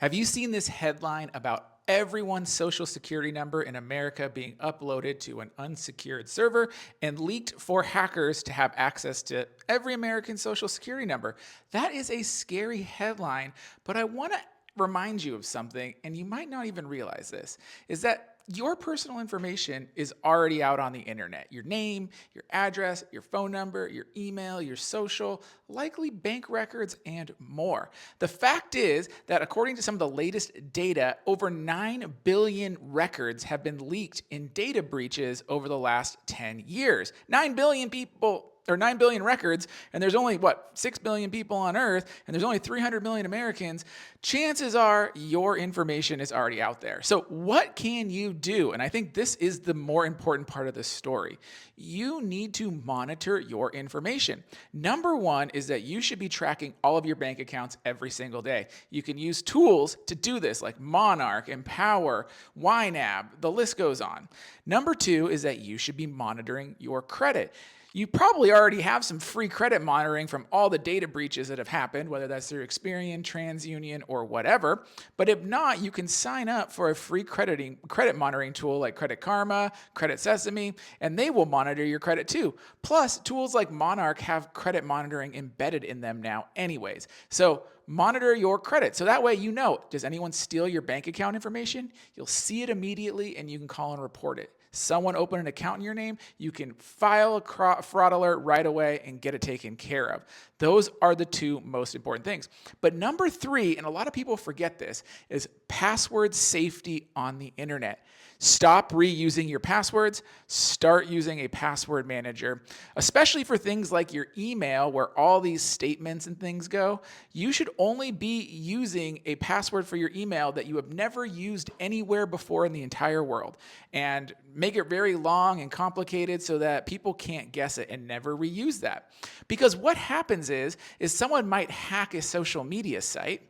Have you seen this headline about everyone's social security number in America being uploaded to an unsecured server and leaked for hackers to have access to every American social security number? That is a scary headline, but I want to remind you of something, and you might not even realize this, is that your personal information is already out on the internet. Your name, your address, your phone number, your email, your social, likely bank records, and more. The fact is that according to some of the latest data, over 9 billion records have been leaked in data breaches over the last 10 years. 9 billion people or 9 billion records, and there's only, 6 billion people on Earth, and there's only 300 million Americans, chances are your information is already out there. So what can you do? And I think this is the more important part of the story. You need to monitor your information. Number one is that you should be tracking all of your bank accounts every single day. You can use tools to do this like Monarch, Empower, YNAB, the list goes on. Number two is that you should be monitoring your credit. You probably already have some free credit monitoring from all the data breaches that have happened, whether that's through Experian, TransUnion, or whatever. But if not, you can sign up for a free credit monitoring tool like Credit Karma, Credit Sesame, and they will monitor your credit too. Plus, tools like Monarch have credit monitoring embedded in them now anyways. So monitor your credit. So that way you know, does anyone steal your bank account information? You'll see it immediately and you can call and report it. Someone open an account in your name, you can file a fraud alert right away and get it taken care of. Those are the two most important things. But number three, and a lot of people forget this, is password safety on the internet. Stop reusing your passwords. Start using a password manager, especially for things like your email where all these statements and things go. You should only be using a password for your email that you have never used anywhere before in the entire world, and make it very long and complicated so that people can't guess it and never reuse that. Because what happens is someone might hack a social media site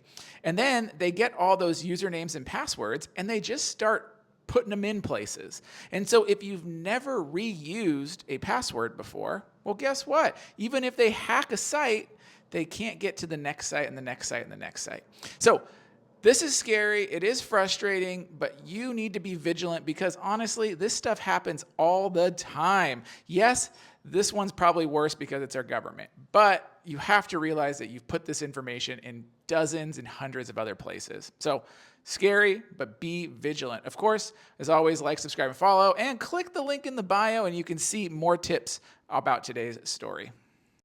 and then they get all those usernames and passwords and they just start putting them in places. And so if you've never reused a password before, well, guess what? Even if they hack a site, they can't get to the next site and the next site and the next site. So this is scary. It is frustrating, but you need to be vigilant because honestly, this stuff happens all the time. Yes, this one's probably worse because it's our government, but you have to realize that you've put this information in dozens and hundreds of other places. So scary, but be vigilant. Of course, as always, like, subscribe, and follow, and click the link in the bio and you can see more tips about today's story.